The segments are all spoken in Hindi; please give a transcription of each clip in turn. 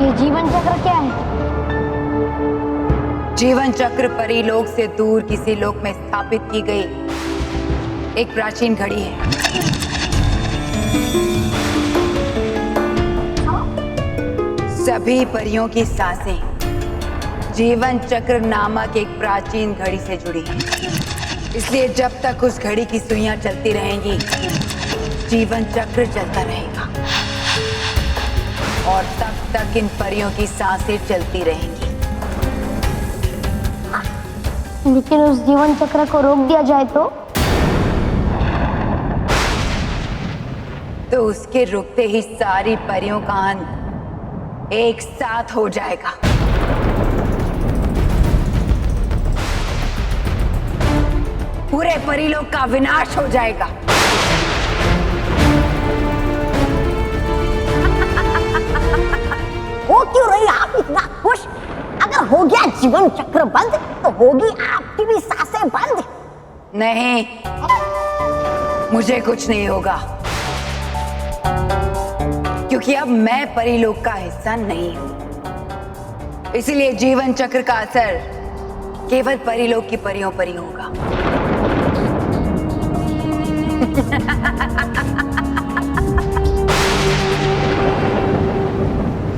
ये जीवन चक्र क्या है? जीवन चक्र परीलोक से दूर किसी लोक में स्थापित की गई एक प्राचीन घड़ी है। सभी परियों की सांसें जीवन चक्र नामक एक प्राचीन घड़ी से जुड़ी हैं। इसलिए जब तक उस घड़ी की सुइयां चलती रहेंगी, जीवन चक्र चलता रहेगा और तब तक इन परियों की सांसें चलती रहेंगी। लेकिन उस जीवन चक्र को रोक दिया जाए तो उसके रुकते ही सारी परियों का अंत एक साथ हो जाएगा। पूरे परिलोक का विनाश हो जाएगा। हो क्यों रही आप इतना खुश? अगर हो गया जीवन चक्र बंद तो होगी आपकी भी सांसें बंद। नहीं, मुझे कुछ नहीं होगा, क्योंकि अब मैं परिलोक का हिस्सा नहीं हूं। इसलिए जीवन चक्र का असर केवल परिलोक की परियों पर ही होगा।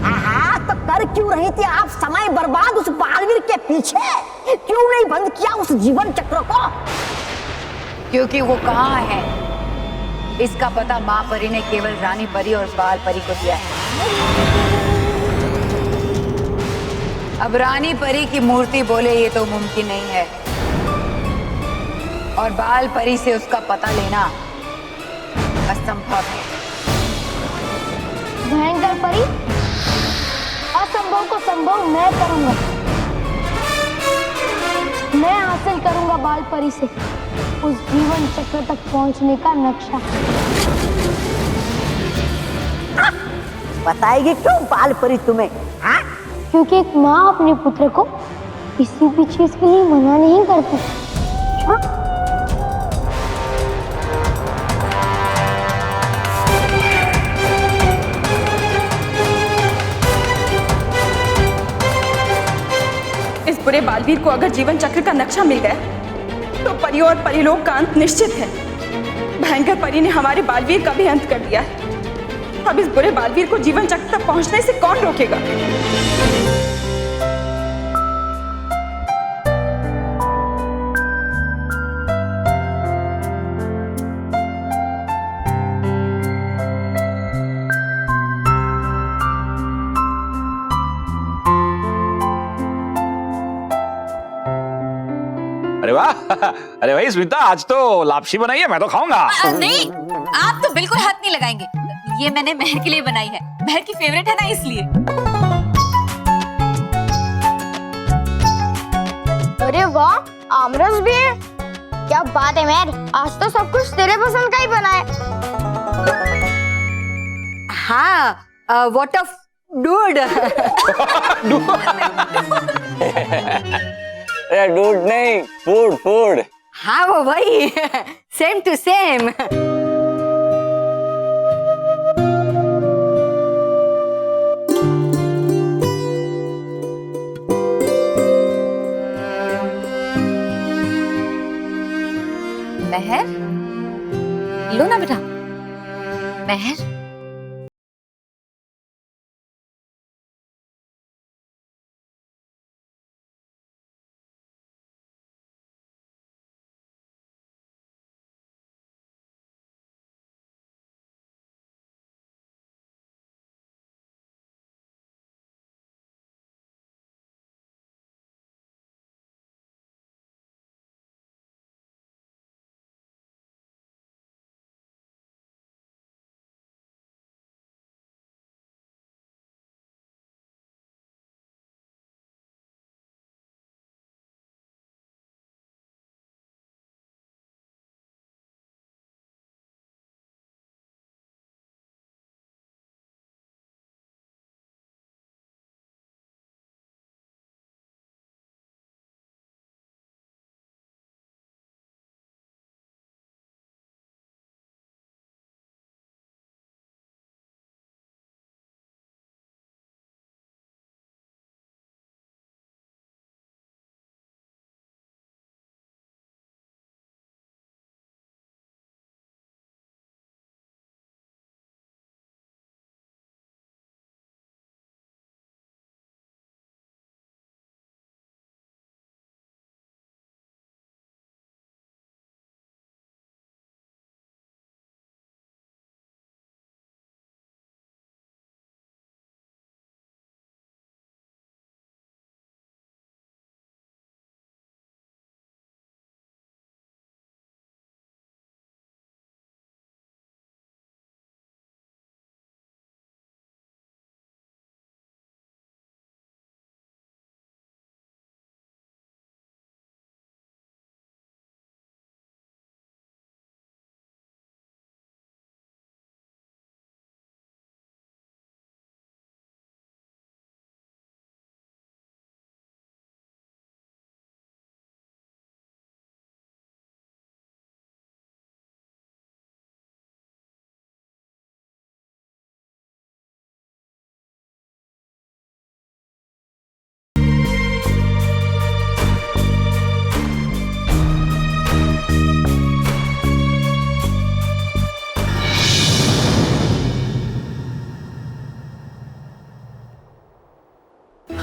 हाँ, तो कर क्यों रही थी आप समय बर्बाद उस बालवीर के पीछे? क्यों नहीं बंद किया उस जीवन चक्र को? क्योंकि वो कहाँ है, इसका पता माँ परी ने केवल रानी परी और बाल परी को दिया है। अब रानी परी की मूर्ति बोले ये तो मुमकिन नहीं है, और बाल परी से उसका पता लेना असंभव है। भयंकर परी, असंभव को संभव मैं करूंगा। मैं हासिल करूंगा बाल परी से उस जीवन चक्र तक पहुंचने का नक्शा। बताएगी क्यों बाल परी तुम्हें? हाँ? क्योंकि एक माँ अपने पुत्र को किसी भी चीज के लिए मना नहीं करती। हाँ? इस बुरे बालवीर को अगर जीवन चक्र का नक्शा मिल गया तो परियों और परिलोक का अंत निश्चित है। भयंकर परी ने हमारे बालवीर का भी अंत कर दिया है। अब इस बुरे बालवीर को जीवन चक्र तक पहुंचने से कौन रोकेगा? अरे वाह! अरे भाई स्मिता, आज तो लापसी बनाई है, मैं तो खाऊंगा। नहीं, आप तो बिल्कुल हाथ नहीं लगाएंगे। ये मैंने महर के लिए बनाई है। महर की फेवरेट है ना, इसलिए। अरे वाह, आमरस भी है। क्या बात है महर, आज तो सब कुछ तेरे पसंद का ही बना है। हाँ, व्हाट ऑफ डूड। डूड नहीं, फूड फूड। हाँ, वो वही। Same to same. महर, लो ना बेटा। महर,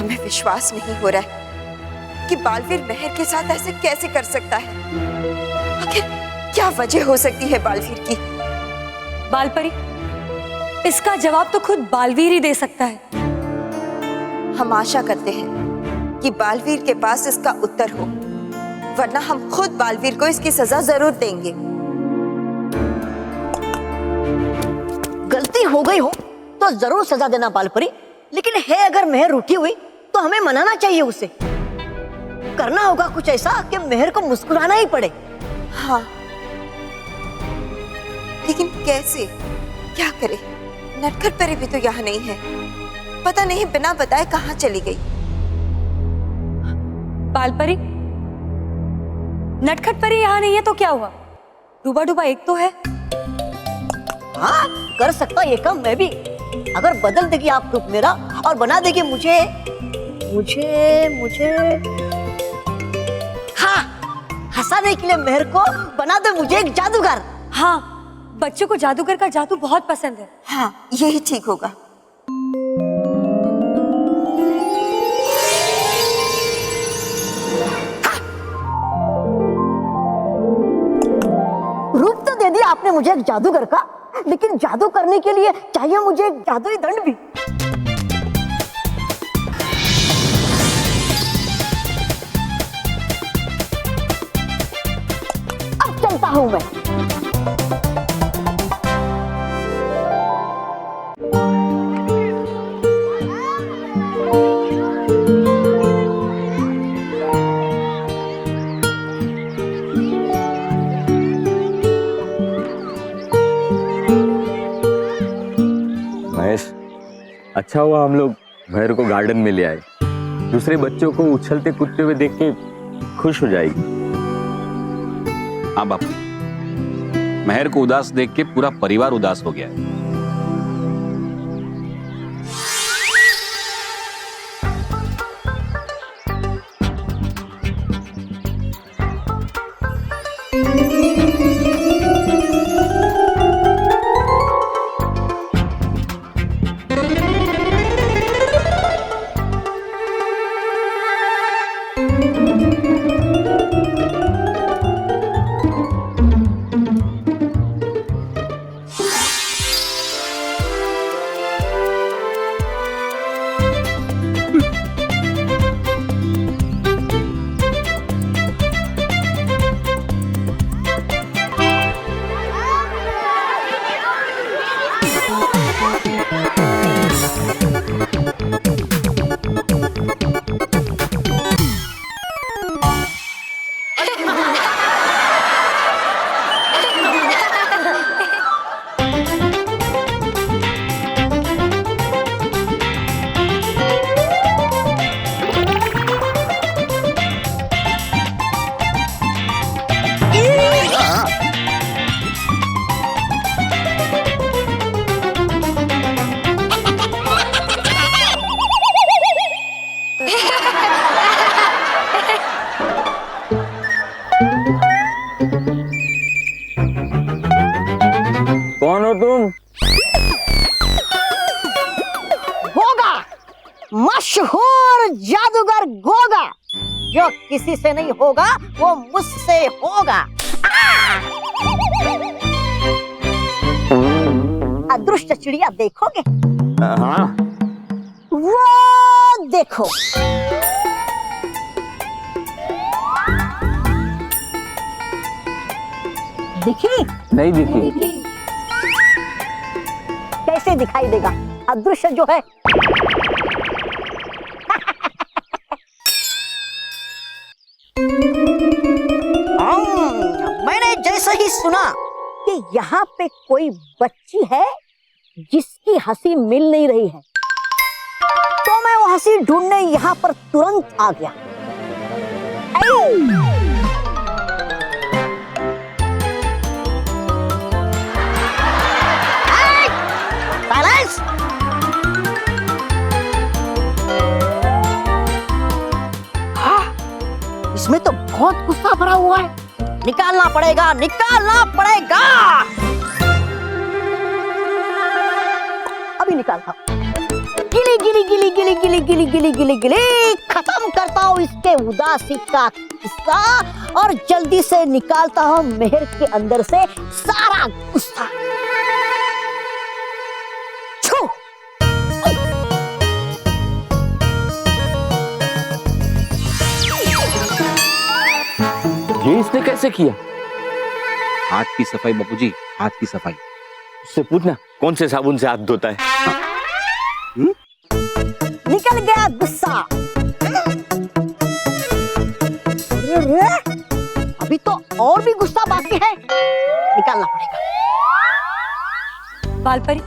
हमें विश्वास नहीं हो रहा है कि बालवीर मेहर के साथ ऐसे कैसे कर सकता है। आखिर क्या वजह हो सकती है बालवीर की? बालपरी, इसका जवाब तो खुद बालवीर ही दे सकता है। हम आशा करते हैं कि बालवीर के पास इसका उत्तर हो, वरना हम खुद बालवीर को इसकी सजा जरूर देंगे। गलती हो गई हो तो जरूर सजा देना बालपरी, लेकिन है अगर मेहर रूठी हुई तो हमें मनाना चाहिए उसे। करना होगा कुछ ऐसा कि मेहर को मुस्कुराना ही पड़े। हाँ, लेकिन कैसे, क्या करे? नटखट परी भी तो यहाँ नहीं है, पता नहीं बिना बताए कहाँ चली गई। बालपरी, नटखट परी यहाँ नहीं है तो क्या हुआ? डूबा डूबा एक तो है। हाँ, कर सकता ये काम मैं भी। अगर बदल देगी आप रूप मेरा और बना देगी मुझे मुझे मुझे हाँ, हंसाने के लिए मेहर को बना दे मुझे एक जादूगर। हाँ, बच्चों को जादूगर का जादू बहुत पसंद है। हाँ, यही ठीक होगा। रूप तो दे दिया आपने मुझे एक जादूगर का, लेकिन जादू करने के लिए चाहिए मुझे एक जादुई दंड भी। अब चलता हूं मैं। महेश, अच्छा हुआ हम लोग मेहर को गार्डन में ले आए। दूसरे बच्चों को उछलते कूदते हुए देख के खुश हो जाएगी। हाँ बापू, मेहर को उदास देख के पूरा परिवार उदास हो गया है। कौन हो तुम? गोगा, मशहूर जादूगर गोगा। जो किसी से नहीं होगा वो मुझसे होगा। अदृश्य चिड़िया देखोगे? हाँ। वो देखो। दिखी? नहीं दिखी। कैसे दिखाई देगा? अदृश्य जो है। मैंने जैसे ही सुना कि यहाँ पे कोई बच्ची है जिसकी हंसी मिल नहीं रही है, तो मैं वो हंसी ढूंढने यहाँ पर तुरंत आ गया। साइलेंस! इसमें तो बहुत गुस्सा भरा हुआ है। निकालना पड़ेगा, निकालना पड़ेगा। अभी निकालता हूं। गिली गिली गिली गिली गिली गिली गिली गिली गिली खत्म करता हूँ इसके उदासी का किस्सा और जल्दी से निकालता हूँ मेहर के अंदर से सारा गुस्सा। छू! ये इसने कैसे किया? हाथ की सफाई बापूजी, हाथ की सफाई। उससे पूछना कौन से साबुन से हाथ धोता है। निकल गया गुस्सा। अरे, अभी तो और भी गुस्सा बाकी है, निकालना पड़ेगा। बालपरी,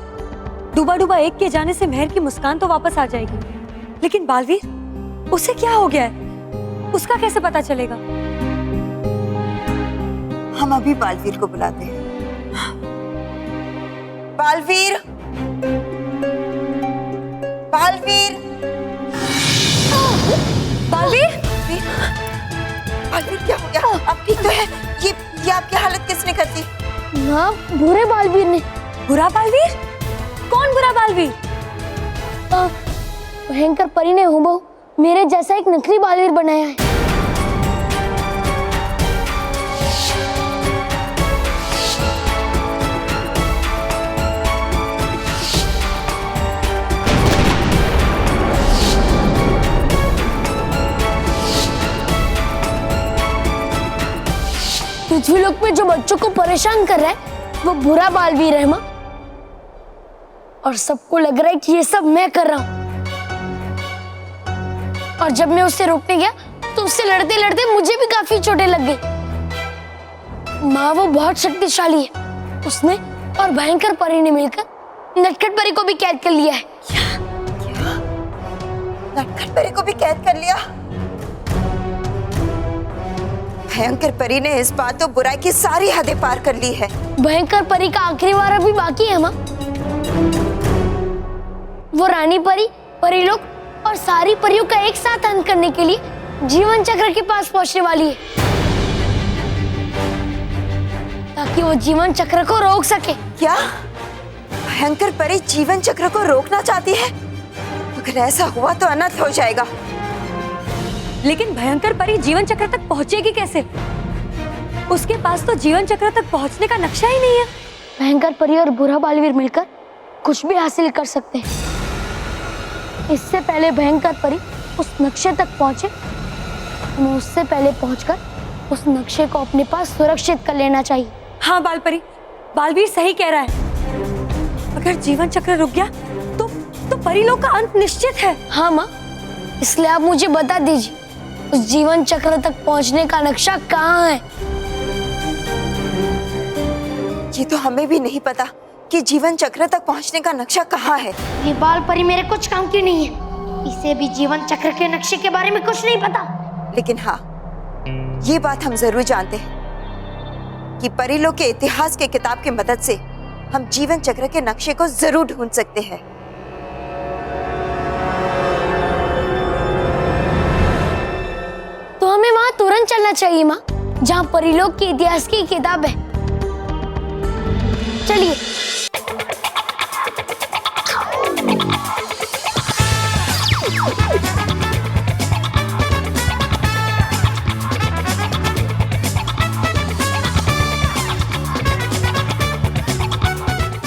डूबा डूबा एक के जाने से मेहर की मुस्कान तो वापस आ जाएगी, लेकिन बालवीर, उसे क्या हो गया है? उसका कैसे पता चलेगा? हम अभी बालवीर को बुलाते हैं। बालवीर, बालवीर, बालवीर, बालवीर क्या हो गया? अब ठीक तो है? ये आपकी हालत किसने कर दी? माँ, बुरे बालवीर ने। बुरा बालवीर? कौन बुरा बालवीर? भयंकर परी ने हूबहू मेरे जैसा एक नकली बालवीर बनाया है। पृथ्वी लोक पे जो बच्चों को परेशान कर रहा है वो बुरा बालवीर है माँ, और सबको लग रहा है कि ये सब मैं कर रहा हूँ। और जब मैं उससे रोकने गया तो उससे लड़ते लड़ते मुझे भी काफी चोटें लग गई। माँ, वो बहुत शक्तिशाली है। उसने और भयंकर परी ने मिलकर नटखट परी को भी कैद कर लिया है। नटखट परी को भी कैद कर लिया? भयंकर परी ने इस बार तो बुराई की सारी हदें पार कर ली है। भयंकर परी का आखिरी वार अभी बाकी है माँ। वो रानी परी, परीलोक और सारी परियों का एक साथ अंत करने के लिए जीवन चक्र के पास पहुंचने वाली है, ताकि वो जीवन चक्र को रोक सके। क्या भयंकर परी जीवन चक्र को रोकना चाहती है? अगर ऐसा हुआ तो अनर्थ हो जाएगा। लेकिन भयंकर परी जीवन चक्र तक पहुंचेगी कैसे? उसके पास तो जीवन चक्र तक पहुंचने का नक्शा ही नहीं है। भयंकर परी और बुरा बालवीर मिलकर कुछ भी हासिल कर सकते हैं। इससे पहले भयंकर परी उस नक्शे तक पहुंचे, हमें उससे पहले पहुंचकर उस नक्शे को अपने पास सुरक्षित कर लेना चाहिए। हाँ बालपरी, बालवीर सही कह रहा है। अगर जीवन चक्र रुक गया तो परीलोक का अंत निश्चित है। हाँ माँ, इसलिए आप मुझे बता दीजिए उस जीवन चक्र तक पहुंचने का नक्शा कहाँ है? ये तो हमें भी नहीं पता कि जीवन चक्र तक पहुंचने का नक्शा कहाँ है। ये बाल परी मेरे कुछ काम की नहीं है। इसे भी जीवन चक्र के नक्शे के बारे में कुछ नहीं पता। लेकिन हाँ, ये बात हम जरूर जानते हैं कि परीलोक के इतिहास के किताब की मदद से हम जीवन चक्र के नक्शे को जरूर ढूंढ सकते हैं। तो हमें वहां तुरंत चलना चाहिए माँ, जहाँ परीलोक के इतिहास की किताब है। चलिए।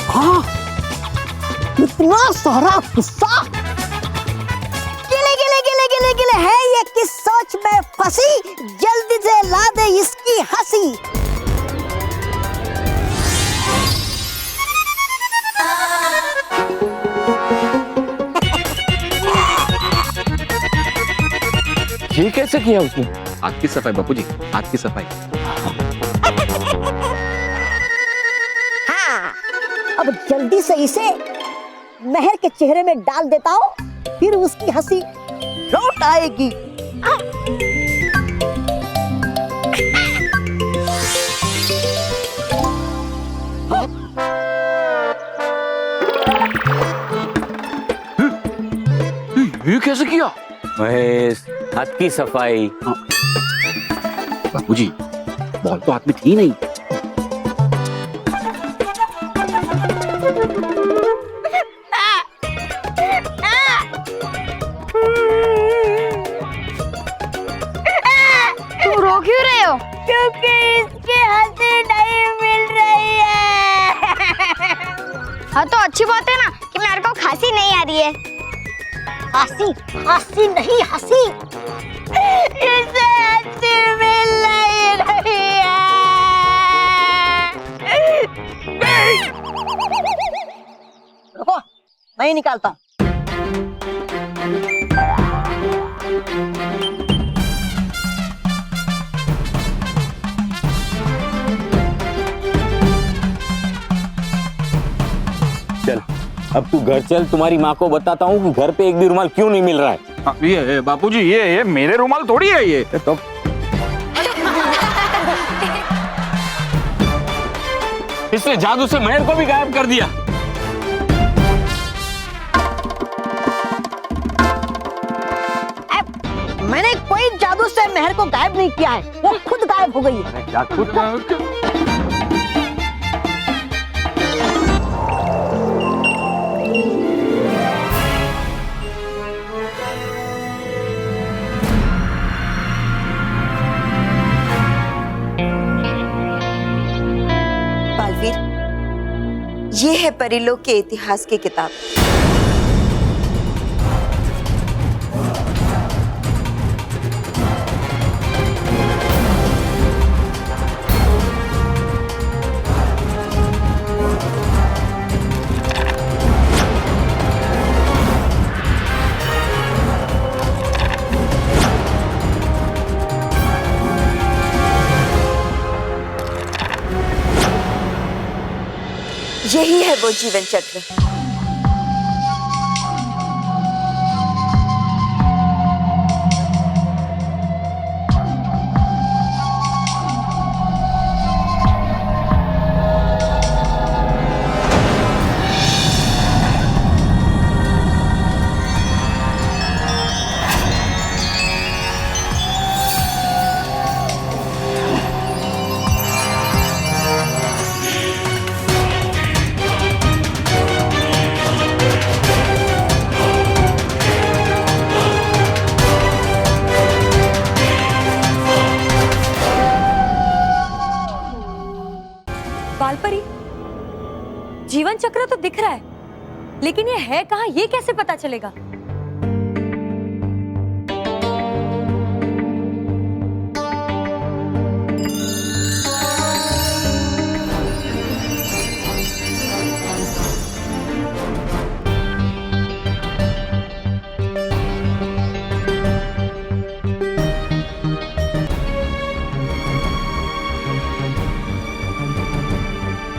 हाँ, इतना सारा गुस्सा गिले गिले गिले गिले गिले है ये किस सोच में फंसी, जल्दी से ला दे इसकी हंसी। ये कैसे किया उसने? हाथ की सफाई बापूजी, हाथ की सफाई। हाँ, अब जल्दी से इसे मेहर के चेहरे में डाल देता हूँ, फिर उसकी हंसी लौट आएगी। ये कैसे किया? महेश, हाथ की सफाई। बापूजी, बॉल तो हाथ में थी नहीं। क्योंकि इसकी हंसी नहीं मिल रही है। हाँ तो अच्छी बात है ना कि मेरे को खांसी नहीं आ रही है। हंसी हंसी नहीं हंसी, इसे हंसी मिल नहीं रही है। रुको, मैं ही निकालता हूँ। चल अब तू घर चल, तुम्हारी माँ को बताता हूँ कि घर पे एक भी रुमाल क्यों नहीं मिल रहा है। ये बापूजी, ये मेरे रुमाल थोड़ी है ये। तो इसने जादू से मेहर को भी गायब कर दिया। मैंने कोई जादू से मेहर को गायब नहीं किया है, वो खुद गायब हो गई है। बालवीर, ये है परीलोक के इतिहास की किताब। यही है वो जीवन चक्र। बालपरी, जीवन चक्र तो दिख रहा है, लेकिन ये है कहाँ, ये कैसे पता चलेगा?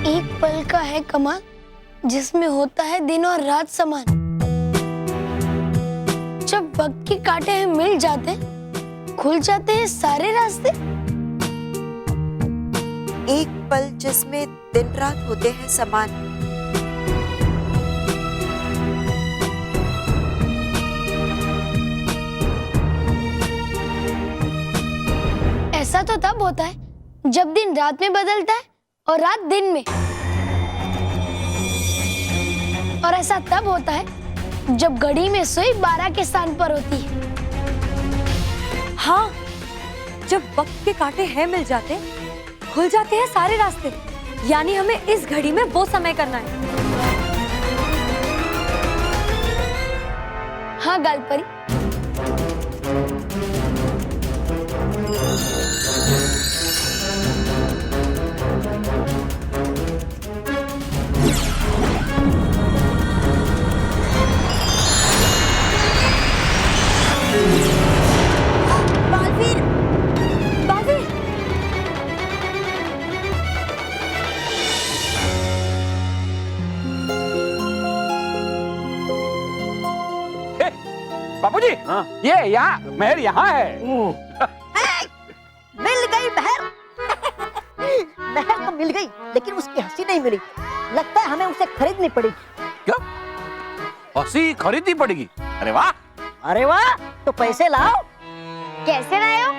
एक पल का है कमाल, जिसमें होता है दिन और रात समान। जब वक्त के कांटे हैं मिल जाते, खुल जाते हैं सारे रास्ते। एक पल जिसमें दिन रात होते हैं समान। ऐसा तो तब होता है जब दिन रात में बदलता है और रात दिन में। और ऐसा तब होता है जब घड़ी में सुई 12 के स्थान पर होती है। हाँ, जब वक्त के कांटे हैं मिल जाते, खुल जाते हैं सारे रास्ते। यानी हमें इस घड़ी में वो समय करना है। हाँ गालपरी, बालवीर, बालवीर, बापूजी, ये यहाँ मेहर यहाँ है। मिल गई मेहर। मेहर तो मिल गई, लेकिन उसकी हंसी नहीं मिली। लगता है हमें उसे खरीदनी पड़ेगी। क्या हंसी खरीदनी पड़ेगी? अरे वाह! अरे वाह, तो पैसे लाओ। कैसे लाए हो?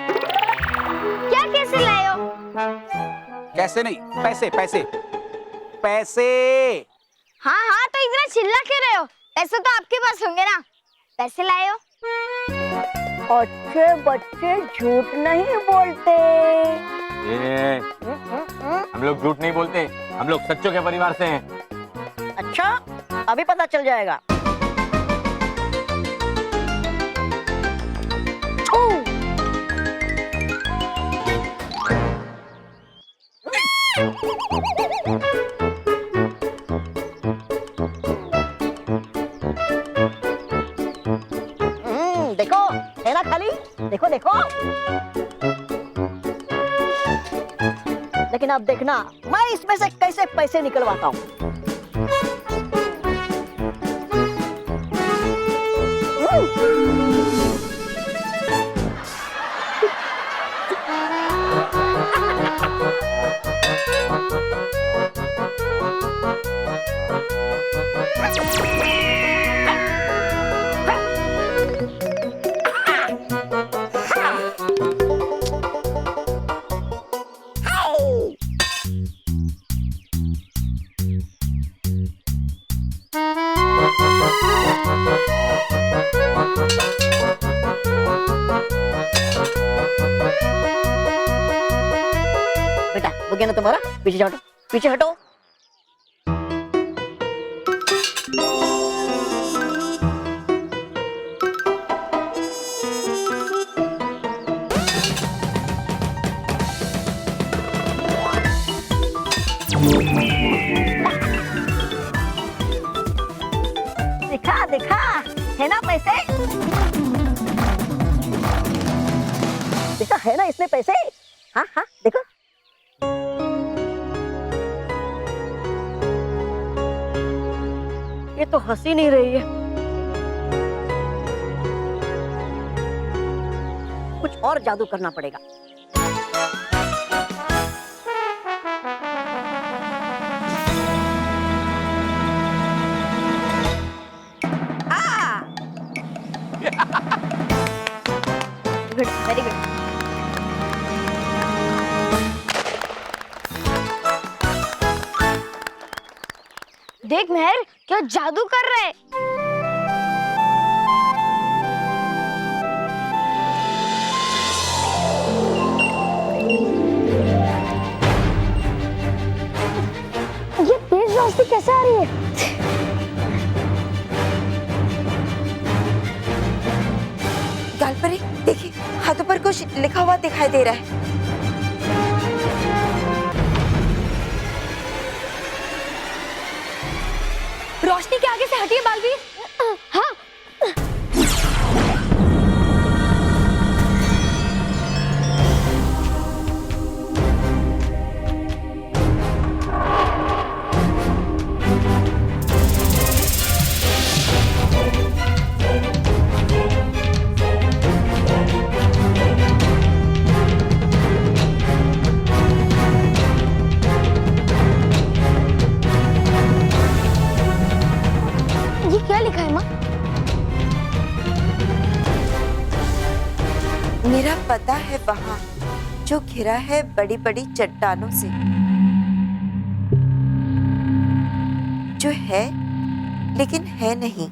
क्या कैसे लाए हो? कैसे नहीं, पैसे पैसे पैसे। हाँ हाँ, तो इतना चिल्ला क्यों रहे हो? पैसे तो आपके पास होंगे ना। पैसे लाए हो? अच्छे बच्चे झूठ नहीं बोलते। ये हम लोग झूठ नहीं बोलते, हम लोग सच्चों के परिवार से हैं। अच्छा, अभी पता चल जाएगा। देखो है ना खाली, देखो देखो। लेकिन अब देखना मैं इसमें से कैसे पैसे निकलवाता हूँ। बेटा वो क्या ना तुम्हारा, पीछे हटो, पीछे हटो। देखा देखा है ना पैसे, देखा है ना इसमें पैसे। हाँ हाँ देखो। ये तो हंस ही नहीं रही है, कुछ और जादू करना पड़ेगा। Good, very good. देख मेहर, क्या जादू कर रहे हैं। ये तेज रोशनी कैसे आ रही है? गालपरी देखिए, हाथों पर कुछ लिखा हुआ दिखाई दे रहा है। रोशनी के आगे से हटिए बालवीर। हाँ। ये क्या लिखा है माँ? मेरा पता है वहां, जो घिरा है बड़ी बड़ी चट्टानों से, जो है लेकिन है नहीं।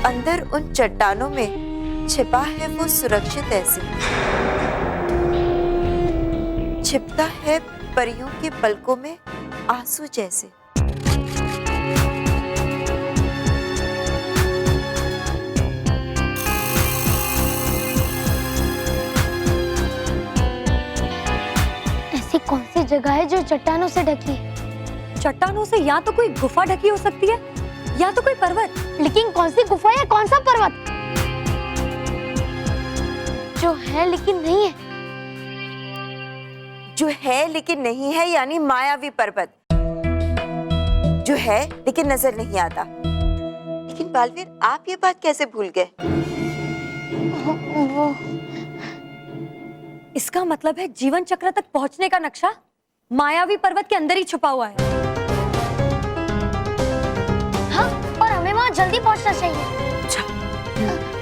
अंदर उन चट्टानों में छिपा है वो सुरक्षित ऐसे, छिपता है परियों के पलकों में आंसू जैसे। ऐसी कौन सी जगह है जो चट्टानों से ढकी है? चट्टानों से या तो कोई गुफा ढकी हो सकती है या तो कोई पर्वत। लेकिन कौन सी गुफा या कौन सा पर्वत जो है लेकिन नहीं है? जो है लेकिन नहीं है यानी मायावी पर्वत, जो है लेकिन नजर नहीं आता। लेकिन बालवीर, आप ये बात कैसे भूल गए? वो इसका मतलब है जीवन चक्र तक पहुंचने का नक्शा मायावी पर्वत के अंदर ही छुपा हुआ है। हाँ, और हमें वहाँ जल्दी पहुँचना चाहिए।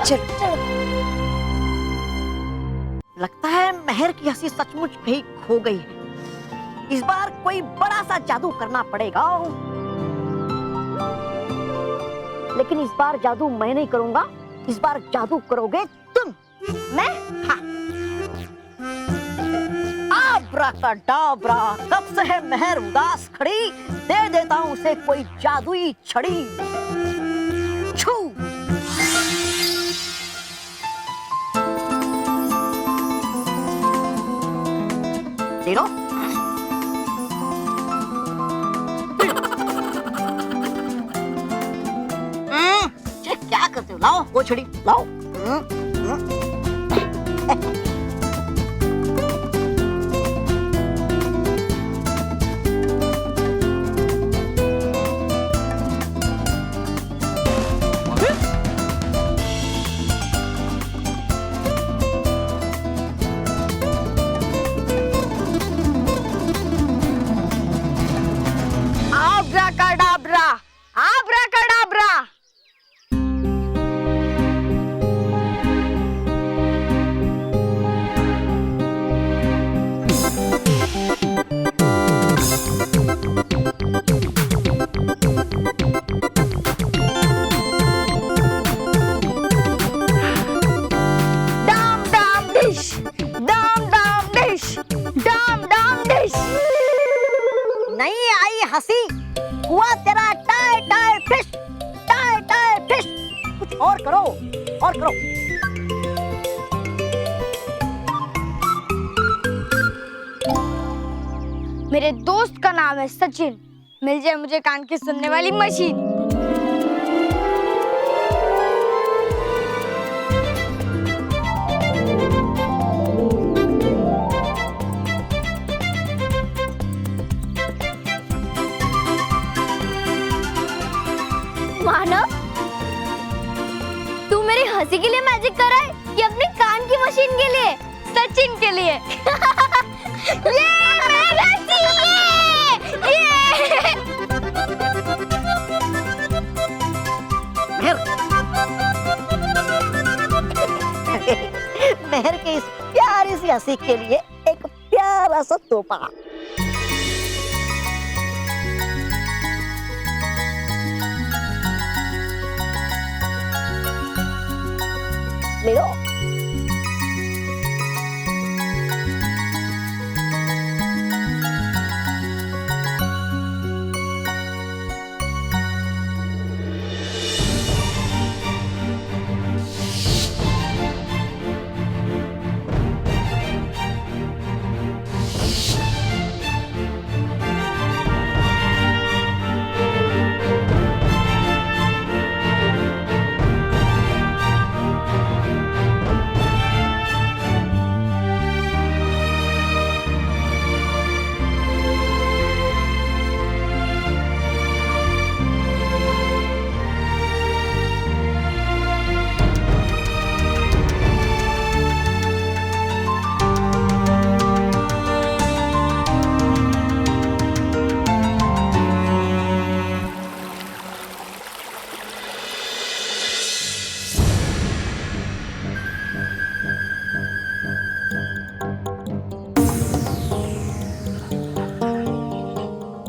चलो चलो। लगता है मेहर की हंसी सचमुच कहीं खो गई है। इस बार कोई बड़ा सा जादू करना पड़ेगा। लेकिन इस बार जादू मैं नहीं करूंगा, इस बार जादू करोगे तुम। मैं? हाँ। आब्राकाडाब्रा, कब से है मेहर उदास खड़ी, दे देता हूँ उसे कोई जादुई छड़ी। छू। ले लो। क्या करते हो? लाओ वो छड़ी लाओ। आब्राकाडाब्रा, आब्राकाडाब्रा। नहीं आई हंसी, हुआ तेरा टाय टाय फिश, टाय टाय फिश। कुछ और करो, और करो। मेरे दोस्त का नाम है सचिन, मिल जाए मुझे कान की सुनने वाली मशीन। मानव, तू मेरी हंसी के लिए मैजिक कर रहा है या अपने कान की मशीन के लिए? सचिन के लिए। ये मेहर के इस प्यारी सी हंसी के लिए एक प्यारा सा तोहफा। ले लो।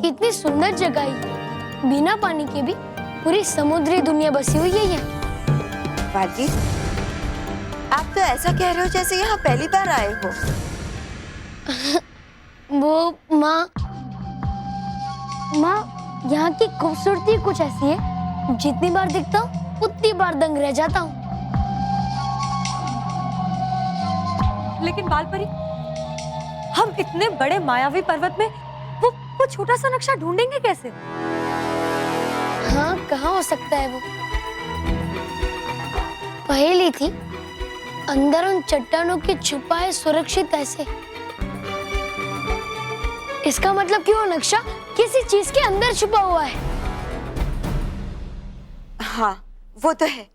कितनी सुंदर जगह है, बिना पानी के भी पूरी समुद्री दुनिया बसी हुई है यहाँ। बाजी, आप तो ऐसा कह रहे हो जैसे यहाँ पहली बार आए हो। वो माँ, यहाँ की खूबसूरती कुछ ऐसी है, जितनी बार दिखता हूँ उतनी बार दंग रह जाता हूँ। लेकिन बालपरी, हम इतने बड़े मायावी पर्वत में वो छोटा सा नक्शा ढूंढेंगे कैसे? हाँ, कहाँ हो सकता है वो? पहेली थी, अंदर उन चट्टानों के छुपाए सुरक्षित ऐसे। इसका मतलब कि वो नक्शा किसी चीज के अंदर छुपा हुआ है। हाँ, वो तो है,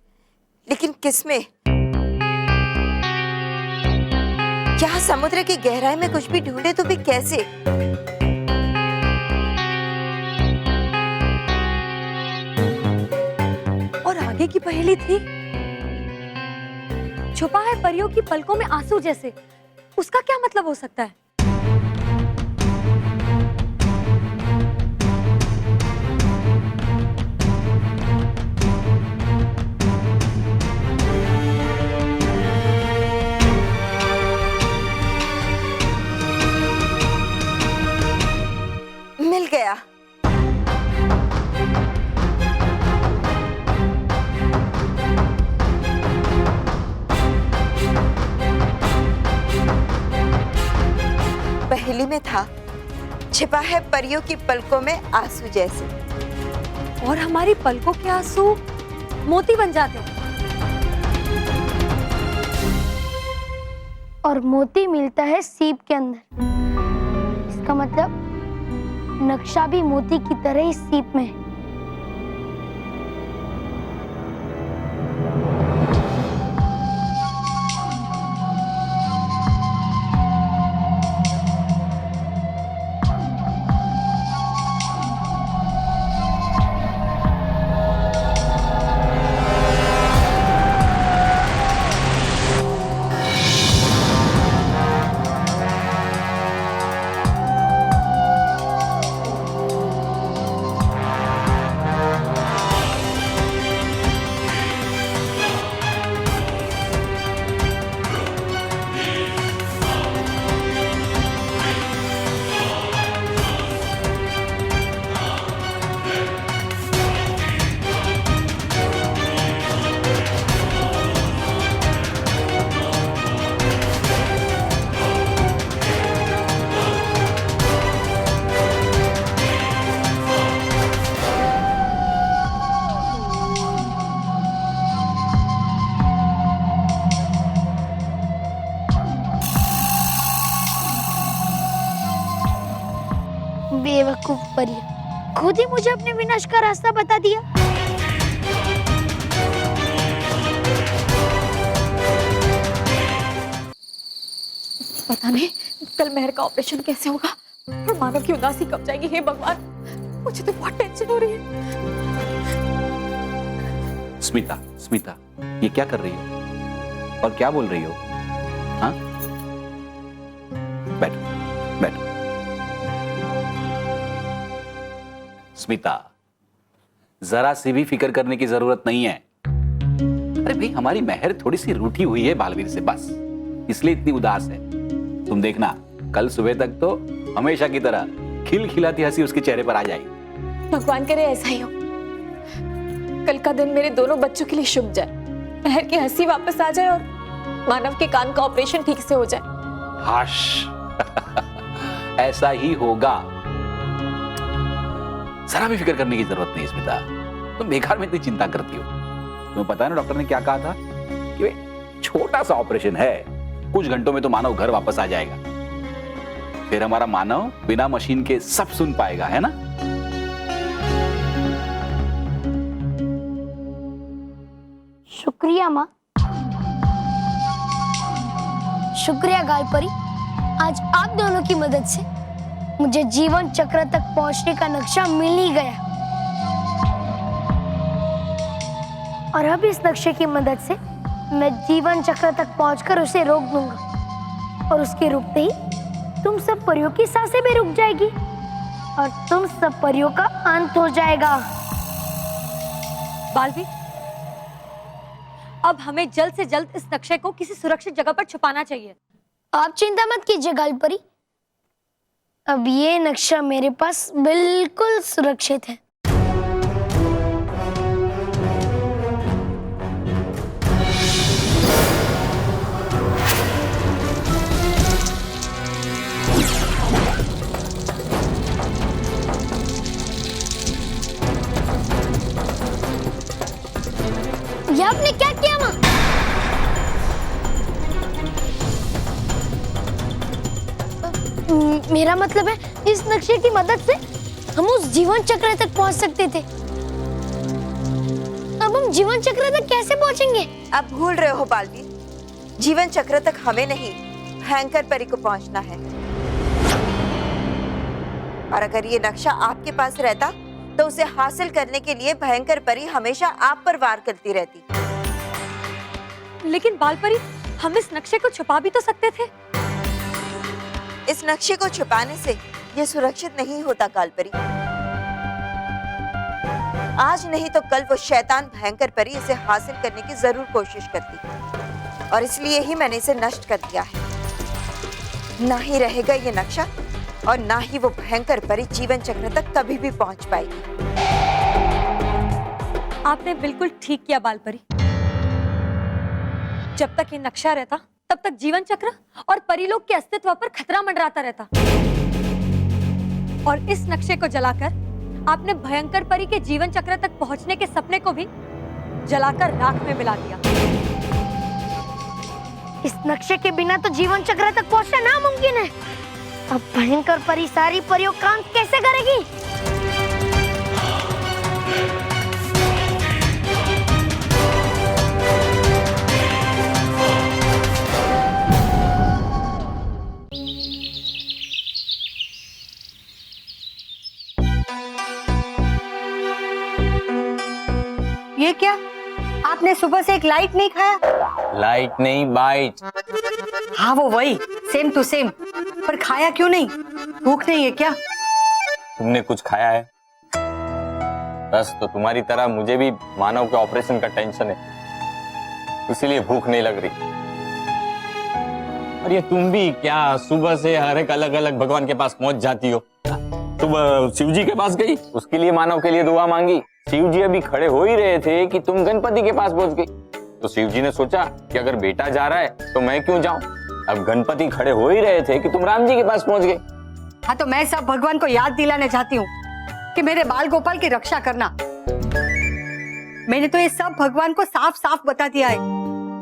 लेकिन किसमें? यहाँ समुद्र की गहराई में कुछ भी ढूंढे तो भी कैसे? और आगे की पहेली थी, छुपा है परियों की पलकों में आंसू जैसे। उसका क्या मतलब हो सकता है? रंगोली में था, छिपा है परियों की पलकों में आंसू जैसे। और हमारी पलकों के आंसू मोती बन जाते हैं। और मोती मिलता है सीप के अंदर। इसका मतलब नक्शा भी मोती की तरह ही सीप में है। बेवकूफ परिया, खुद ही मुझे अपने विनाश का रास्ता बता दिया। पता नहीं कल मेहर का ऑपरेशन कैसे होगा और मानव की उदासी कब जाएगी। हे भगवान, मुझे तो बहुत टेंशन हो रही है। स्मिता, स्मिता, ये क्या कर रही हो और क्या बोल रही हो? हाँ, बैठो बैठो। स्मिता, जरा सी भी फिक्र करने की जरूरत नहीं है। अरे भाई, हमारी मेहर थोड़ी सी रूठी हुई है बालवीर से, बस इसलिए इतनी उदास है। तुम देखना, कल सुबह तक तो हमेशा की तरह खिलखिलाती हंसी उसके चेहरे पर आ जाएगी। भगवान करे ऐसा ही हो। कल का दिन मेरे दोनों बच्चों के लिए शुभ जाए, मेहर की हंसी वापस आ जाए और मानव के कान का ऑपरेशन ठीक से हो जाए। हाश ऐसा ही होगा। जरा भी फिक्र करने की जरूरत नहीं स्मिता, तुम बेकार में इतनी चिंता करती हो। तुम्हें पता है ना डॉक्टर ने क्या कहा था कि छोटा सा ऑपरेशन है, कुछ घंटों में तो मानव घर वापस आ जाएगा। फिर हमारा मानव बिना मशीन के सब सुन पाएगा, है ना? शुक्रिया माँ, शुक्रिया गालपरी। आज आप दोनों की मदद से मुझे जीवन चक्र तक पहुंचने का नक्शा मिल ही गया। और अब इस नक्शे की मदद से मैं जीवन चक्र तक पहुंचकर उसे रोक दूंगा। और उसके रुकते ही तुम सब परियों की सांसें भी रुक जाएगी और तुम सब परियों का अंत हो जाएगा। बालवीर, अब हमें जल्द से जल्द इस नक्शे को किसी सुरक्षित जगह पर छुपाना चाहिए। आप चिंता मत कीजिए गालपरी, अब ये नक्शा मेरे पास बिल्कुल सुरक्षित है। ये आपने क्या किया माँ? मेरा मतलब है, इस नक्शे की मदद से हम उस जीवन चक्र तक पहुंच सकते थे। अब हम जीवन चक्र तक कैसे पहुंचेंगे? आप भूल रहे हो बालवीर, जीवन चक्र तक हमें नहीं, भयंकर परी को पहुंचना है। और अगर ये नक्शा आपके पास रहता तो उसे हासिल करने के लिए भयंकर परी हमेशा आप पर वार करती रहती। लेकिन बालपरी, हम इस नक्शे को छुपा भी तो सकते थे। इस नक्शे को छुपाने से ये सुरक्षित नहीं होता कालपरी। आज नहीं तो कल वो शैतान भयंकर परी इसे हासिल करने की जरूर कोशिश करती, और इसलिए ही मैंने इसे नष्ट कर दिया है। ना ही रहेगा ये नक्शा और ना ही वो भयंकर परी जीवन चक्र तक कभी भी पहुंच पाएगी। आपने बिल्कुल ठीक किया बालपरी। जब तक ये नक्शा रहता तब तक जीवन चक्र और परीलोक के अस्तित्व पर खतरा मंडराता रहता। और इस नक्शे को जलाकर आपने भयंकर परी के जीवन चक्र तक पहुंचने के सपने को भी जलाकर राख में मिला दिया। इस नक्शे के बिना तो जीवन चक्र तक पहुंचना नामुमकिन है। अब भयंकर परी सारी परियों का अंत कैसे करेगी? ये क्या? आपने सुबह से एक लाइट नहीं खाया? लाइट नहीं, बाइट। हाँ वो वही, सेम टू सेम। पर खाया क्यों नहीं? भूख नहीं है क्या? तुमने कुछ खाया है? बस तो तुम्हारी तरह मुझे भी मानव के ऑपरेशन का टेंशन है, इसीलिए भूख नहीं लग रही। और ये तुम भी क्या सुबह से हर एक अलग अलग भगवान के पास पहुंच जाती हो? सुबह शिव जी के पास गई, उसके लिए मानव के लिए दुआ मांगी। शिव जी अभी खड़े हो ही रहे थे कि तुम गणपति के पास पहुंच गई। तो शिव जी ने सोचा कि अगर बेटा जा रहा है तो मैं क्यों जाऊं। अब गणपति खड़े हो ही रहे थे कि तुम राम जी के पास पहुंच गए। हाँ तो मैं सब भगवान को याद दिलाने चाहती हूँ कि मेरे बाल गोपाल की रक्षा करना। मैंने तो ये सब भगवान को साफ साफ बता दिया है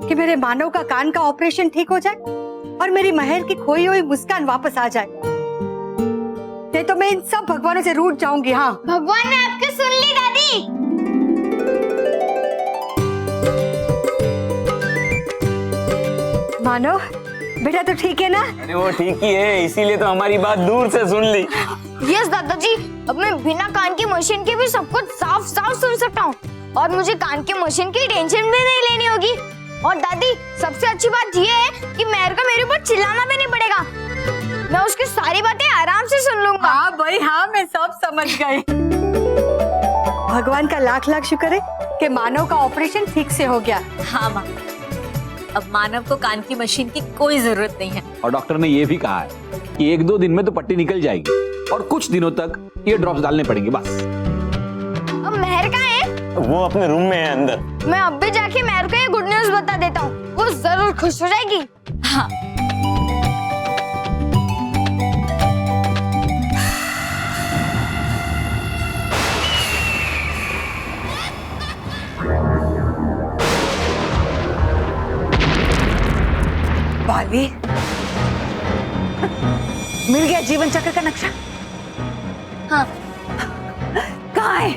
कि मेरे मानव का कान का ऑपरेशन ठीक हो जाए और मेरी महर की खोई हुई मुस्कान वापस आ जाए। नहीं तो मैं इन सब भगवानों से रूठ जाऊंगी। हाँ भगवान ने आपकी सुन ली दादी। मानव बेटा तो ठीक है ना? अरे वो ठीक ही है, इसीलिए तो हमारी बात दूर से सुन ली। यस दादाजी, अब मैं बिना कान की मशीन के भी सब कुछ साफ साफ सुन सकता हूँ और मुझे कान की मशीन की टेंशन भी नहीं लेनी होगी। और दादी सबसे अच्छी बात ये है कि मेहर को मेरे ऊपर चिल्लाना भी नहीं पड़ेगा। मैं उसकी सारी बातें आराम से सुन लूंगा। हाँ भाई हाँ, मैं सब समझ गई। भगवान का लाख लाख शुक्र है कि मानव का ऑपरेशन ठीक से हो गया। हाँ माँ, अब मानव को कान की मशीन की कोई जरूरत नहीं है। और डॉक्टर ने यह भी कहा है कि 1-2 दिन में तो पट्टी निकल जाएगी और कुछ दिनों तक ये ड्रॉप्स डालने पड़ेंगे बस। अब मेहर कहाँ है? वो अपने रूम में है अंदर। मैं अब भी जाके मेहर को ये गुड न्यूज बता देता हूँ, वो जरूर खुश हो जाएगी। हाँ बालवीर, मिल गया जीवन चक्र का नक्शा? हाँ कहाँ है?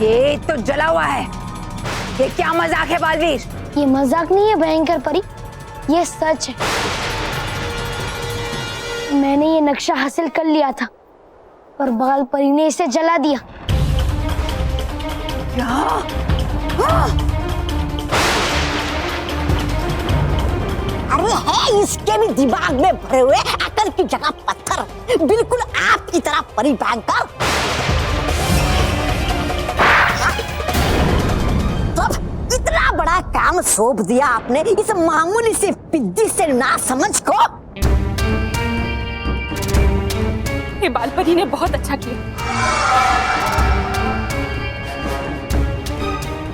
ये तो जला हुआ है। ये क्या मजाक है बालवीर? ये मजाक नहीं है भयंकर परी, ये सच है। मैंने ये नक्शा हासिल कर लिया था पर बाल परी ने इसे जला दिया। क्या? हाँ! अरे है इसके भी दिमाग में भरे हुए अकल की जगह पत्थर, बिल्कुल आपकी तरह परी भयंकर। तो इतना बड़ा काम सौंप दिया आपने इस मामूली से पिद्दी से ना समझ को। ये बालपरी ने बहुत अच्छा किया।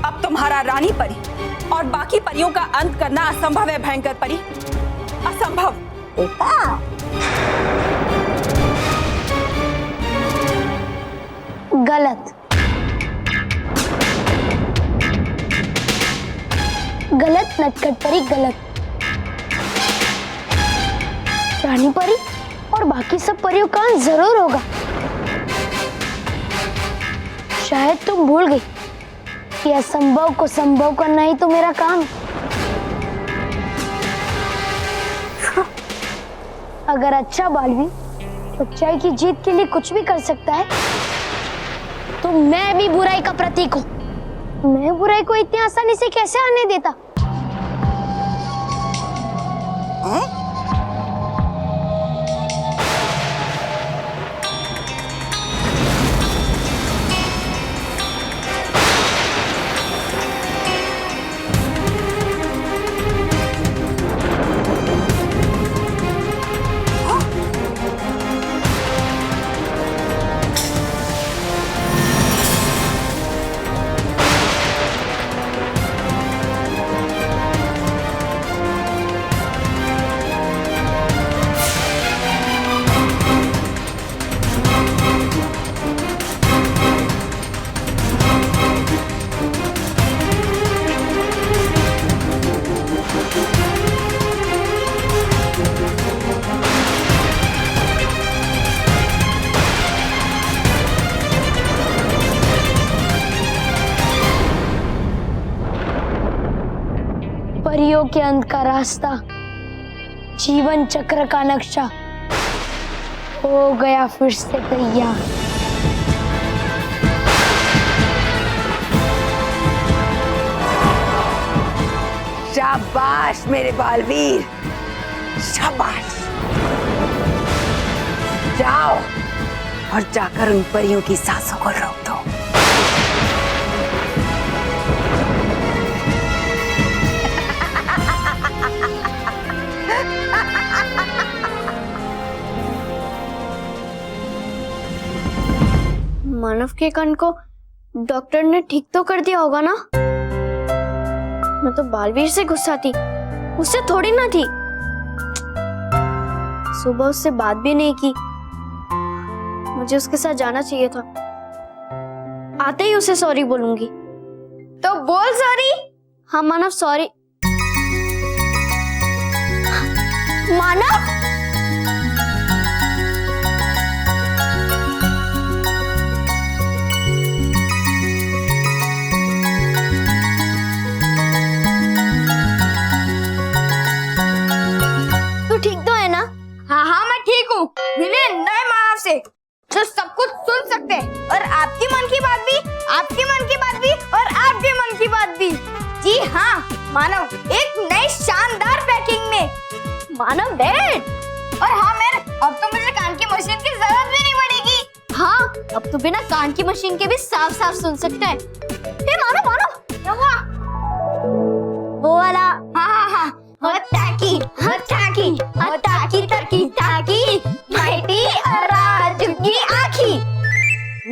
अब तुम्हारा रानी परी और बाकी परियों का अंत करना असंभव है भयंकर परी, असंभव। बेटा गलत, गलत नटखट परी, गलत। रानी परी और बाकी सब परियों का अंत जरूर होगा। शायद तुम भूल गई कि असंभव को संभव करना ही तो मेरा काम है। अगर अच्छा बालवीर सच्चाई की जीत के लिए कुछ भी कर सकता है तो मैं भी बुराई का प्रतीक हूँ। मैं बुराई को इतनी आसानी से कैसे आने देता? के अंत का रास्ता, जीवन चक्र का नक्शा हो गया फिर से तैयार। शाबाश मेरे बालवीर, शाबाश। जाओ और जाकर उन परियों की सांसों को रोक दो। मानव के कान को डॉक्टर ने ठीक तो कर दिया होगा ना? मैं तो बालवीर से गुस्सा थी, उससे थोड़ी ना थी। सुबह उससे बात भी नहीं की। मुझे उसके साथ जाना चाहिए था। आते ही उसे सॉरी बोलूंगी। तो बोल सॉरी। हाँ मानव, सॉरी। मानव, तू ठीक तो है ना? हाँ हाँ मैं ठीक हूँ। मिले नए मानव से जो सब कुछ सुन सकते हैं, और आपकी मन की बात भी, आपकी मन की बात भी, और आपके मन की बात भी। जी हाँ मानव, एक नई शानदार पैकिंग में। मानव डैड। और हाँ मैन, अब तो मुझे कान की मशीन की जरूरत भी नहीं पड़ेगी। हाँ, अब तो बिना कान की मशीन के भी साफ साफ सुन सकते हैं। मानव मानव, क्या हुआ? वो वाला। हाँ हाँ हाँ, हटाकी हटाकी हटाकी टकी टाकी माइटी और राजू की आँखी।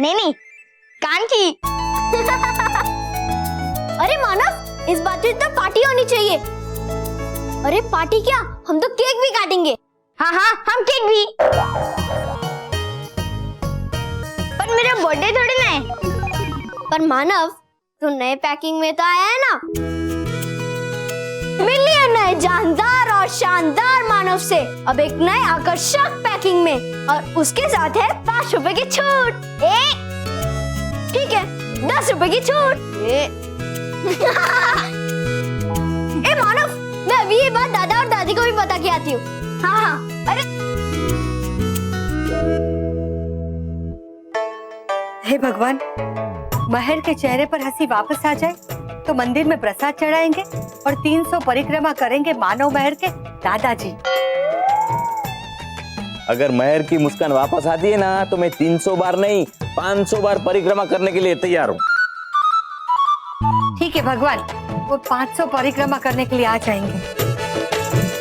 नहीं कान की। अरे मानव, इस बार तो पार्टी होनी चाहिए। अरे पार्टी क्या, हम तो केक भी काटेंगे। हाँ हाँ, हम केक भी। पर मेरा बर्थडे थोड़ी ना है। पर मानव, तू नए पैकिंग में तो आया है ना? मिलिए नए जानदार और शानदार मानव से अब एक नए आकर्षक पैकिंग में, और उसके साथ है 5 रुपए की छूट। ठीक है, 10 रुपए की छूट। ए मानव, मैं अभी ये बात दादा और दादी को भी बता के आती हूँ। हाँ हाँ। अरे हे भगवान, महर के चेहरे पर हंसी वापस आ जाए तो मंदिर में प्रसाद चढ़ाएंगे और 300 परिक्रमा करेंगे मानव महर के दादाजी। अगर महर की मुस्कान वापस आती है ना तो मैं 300 बार नहीं 500 बार परिक्रमा करने के लिए तैयार हूँ। ठीक है भगवान, वो 500 परिक्रमा करने के लिए आ जाएंगे।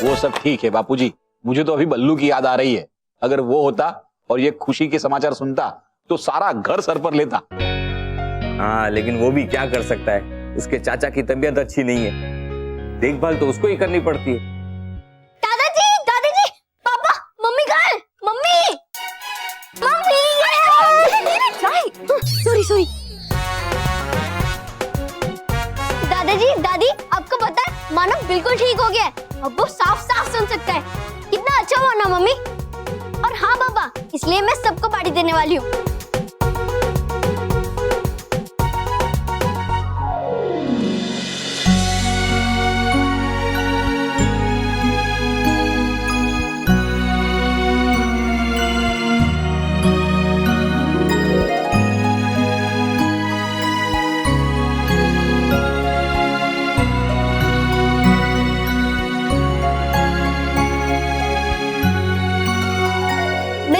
वो सब ठीक है बापूजी, मुझे तो अभी बल्लू की याद आ रही है। अगर वो होता और ये खुशी के समाचार सुनता तो सारा घर सर पर लेता। हाँ, लेकिन वो भी क्या कर सकता है, उसके चाचा की तबीयत अच्छी नहीं है, देखभाल तो उसको ही करनी पड़ती है। दादाजी, दादाजी, पापा, मम्मी कहाँ है? Mummy, mummy. सॉरी। दादाजी, दादी, आपको पता है मानव बिल्कुल ठीक हो गया है। अब वो साफ साफ सुन सकता है। कितना अच्छा हुआ ना मम्मी? और हाँ पापा, इसलिए मैं सबको पार्टी देने वाली हूँ।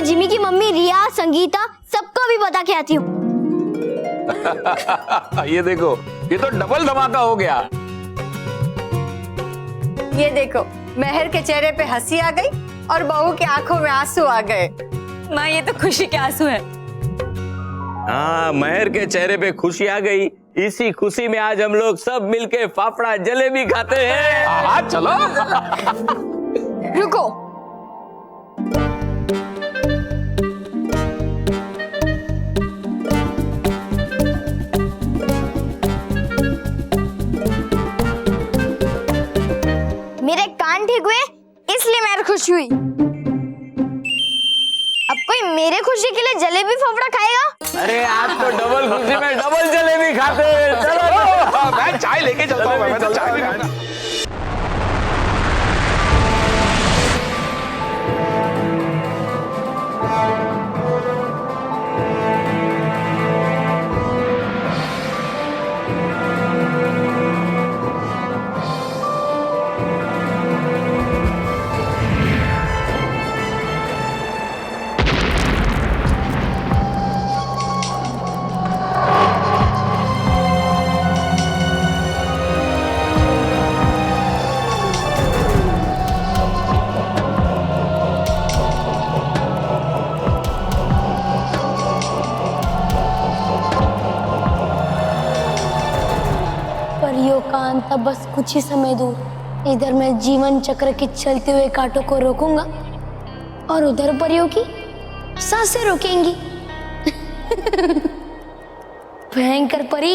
जिमी की मम्मी रिया, संगीता, सबको भी बता के आती हूँ। ये देखो, ये तो डबल धमाका हो गया। ये देखो, महर के चेहरे पे हंसी आ गई और बहू की आंखों में आंसू आ गए। माँ, ये तो खुशी के आंसू है। हाँ, महर के चेहरे पे खुशी आ गई। इसी खुशी में आज हम लोग सब मिलके फाफड़ा जलेबी खाते हैं। हाँ चलो। रुको, मेरे कान ठीक हुए इसलिए मैं खुश हुई। अब कोई मेरे खुशी के लिए जलेबी फाफड़ा खाएगा? अरे आज तो डबल खुशी में डबल जलेबी खाते हैं। चलो मैं चाय लेके चलता हूँ। मैं तो चाय भी खाना। अब बस कुछ ही समय दूर इधर मैं जीवन चक्र के चलते हुए कांटों को रोकूंगा और उधर परियों की सांसें रोकेंगी। भयंकर परी,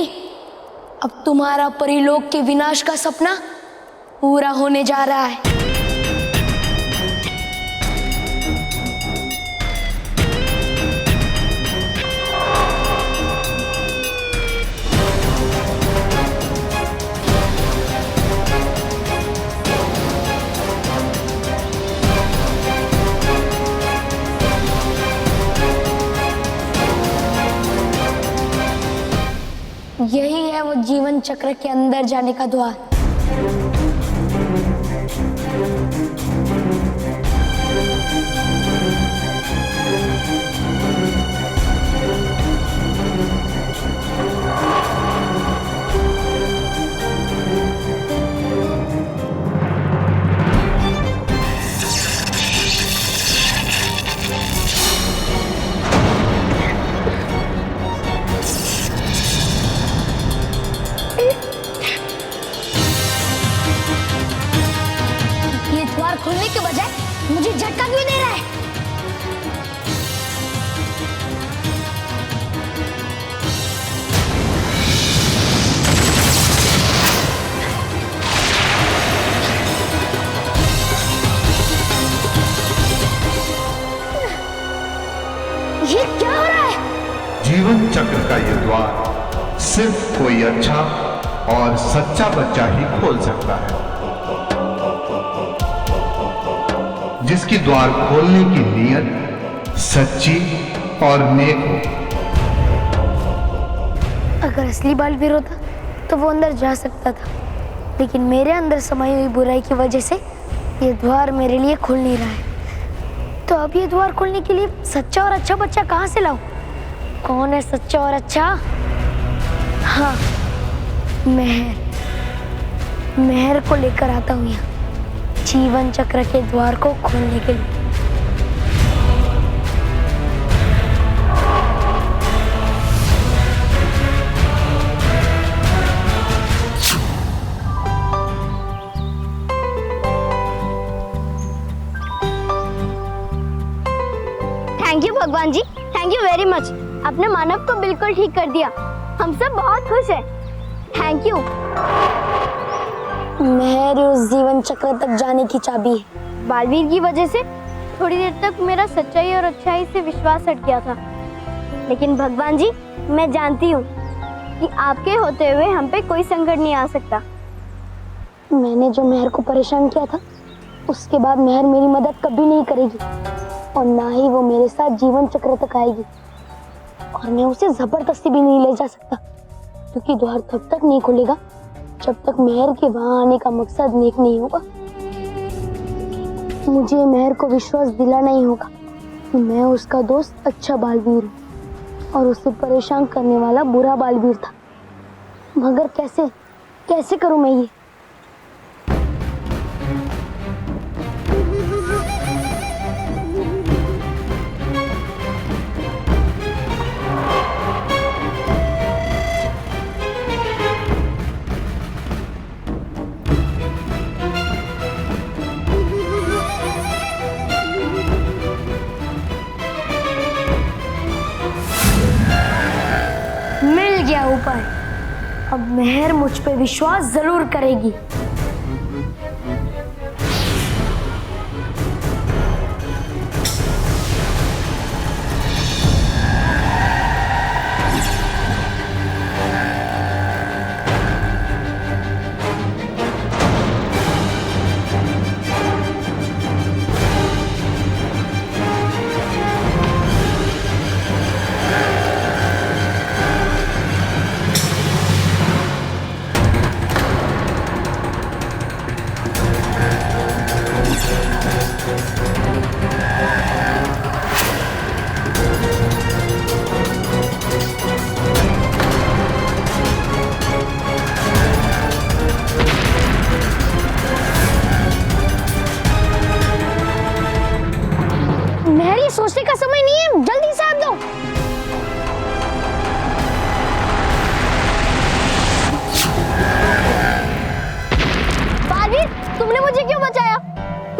अब तुम्हारा परीलोक के विनाश का सपना पूरा होने जा रहा है। यही है वो जीवन चक्र के अंदर जाने का द्वार। खोलने के बजाय मुझे झटका क्यों दे रहा है? ये क्या हो रहा है? जीवन चक्र का ये द्वार सिर्फ कोई अच्छा और सच्चा बच्चा ही खोल सकता है, जिसकी द्वार खोलने की नीयत सच्ची और नेक हो। अगर असली बालवीर होता तो वो अंदर जा सकता था, लेकिन मेरे अंदर समाई हुई बुराई की वजह से ये द्वार मेरे लिए खुल नहीं रहा है। तो अब ये द्वार खोलने के लिए सच्चा और अच्छा बच्चा कहाँ से लाऊं? कौन है सच्चा और अच्छा? हाँ, मेहर को लेकर आता हूँ यहाँ जीवन चक्र के द्वार को खोलने के लिए। थैंक यू भगवान जी, थैंक यू वेरी मच। आपने मानव को बिल्कुल ठीक कर दिया, हम सब बहुत खुश हैं। Thank you. मेहर उस जीवन चक्र तक जाने की चाबी है। बालवीर की वजह से थोड़ी देर तक मेरा सच्चाई और अच्छाई से विश्वास हट गया था, लेकिन भगवान जी मैं जानती हूँ कि आपके होते हुए हम पे कोई संकट नहीं आ सकता। मैंने जो मेहर को परेशान किया था, उसके बाद मेहर मेरी मदद कभी नहीं करेगी और ना ही वो मेरे साथ जीवन चक्र तक आएगी, और मैं उसे जबरदस्ती भी नहीं ले जा सकता, क्योंकि द्वार तब तक नहीं खुलेगा जब तक मेहर के वहां आने का मकसद नेक नहीं होगा। मुझे मेहर को विश्वास दिलाना ही होगा कि मैं उसका दोस्त अच्छा बालवीर हूँ और उसे परेशान करने वाला बुरा बालवीर था। मगर कैसे करूं मैं ये? उपाय। अब मेहर मुझ पे विश्वास जरूर करेगी। सोचने का समय नहीं है, जल्दी से हाथ दो।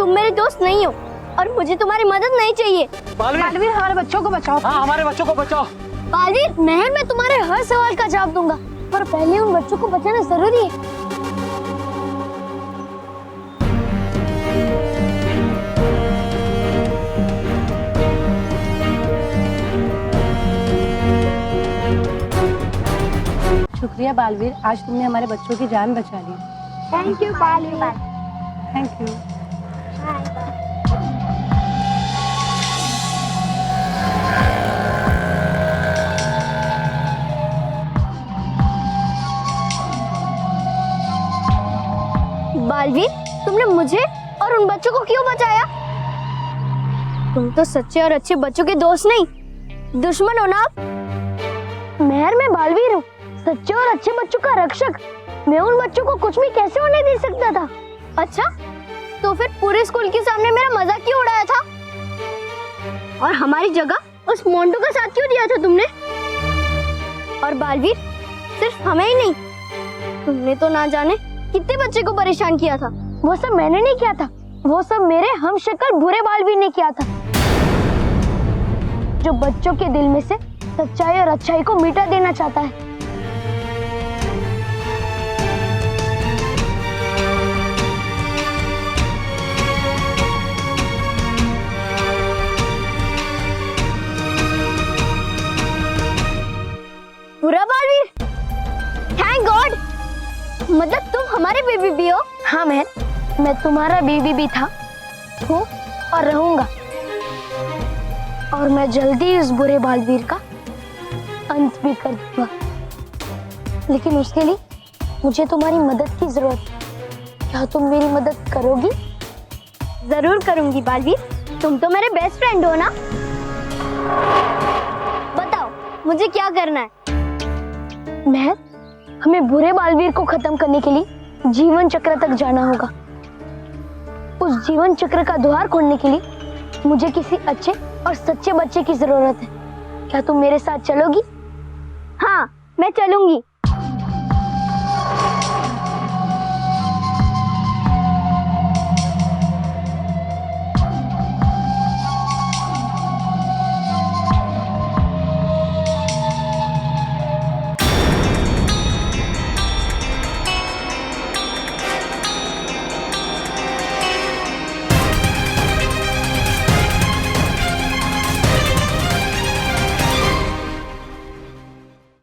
तुम मेरे दोस्त नहीं हो और मुझे तुम्हारी मदद नहीं चाहिए। बालवीर हमारे बच्चों को बचाओ। हाँ, हमारे बच्चों को बचाओ। बालवीर, मैं तुम्हारे हर सवाल का जवाब दूंगा, पर पहले उन बच्चों को बचाना जरूरी है। शुक्रिया बालवीर, आज तुमने हमारे बच्चों की जान बचा ली। Thank you Baalveer. Thank you. Baalveer, तुमने मुझे और उन बच्चों को क्यों बचाया? तुम तो सच्चे और अच्छे बच्चों के दोस्त नहीं, दुश्मन हो ना। मेहर, मैं बालवीर हूँ, सच्चे और अच्छे बच्चों का रक्षक। मैं उन बच्चों को कुछ भी कैसे होने दे सकता था? अच्छा, तो फिर पूरे स्कूल के सामने मेरा मजाक क्यों उड़ाया था? और हमारी जगह उस मोंटू का साथ क्यों दिया था तुमने? और बालवीर, सिर्फ हमें ही नहीं, तुमने तो ना जाने कितने बच्चे को परेशान किया था। वो सब मैंने नहीं किया था, वो सब मेरे हम शक्ल बुरे बालवीर ने किया था, जो बच्चों के दिल में से सच्चाई और अच्छाई को मिटा देना चाहता है। बुरा बालवीर, थैंक गॉड, मतलब तुम हमारे बेबी भी हो। हाँ मेहर, मैं तुम्हारा बेबी भी था, हूँ और रहूंगा, और मैं जल्दी इस बुरे बालवीर का अंत भी कर दूंगा। लेकिन उसके लिए मुझे तुम्हारी मदद की जरूरत है। क्या तुम मेरी मदद करोगी? जरूर करूंगी बालवीर, तुम तो मेरे बेस्ट फ्रेंड हो ना। बताओ मुझे क्या करना है? मेहर, हमें बुरे बालवीर को खत्म करने के लिए जीवन चक्र तक जाना होगा। उस जीवन चक्र का द्वार खोलने के लिए मुझे किसी अच्छे और सच्चे बच्चे की जरूरत है। क्या तुम मेरे साथ चलोगी? हाँ, मैं चलूंगी।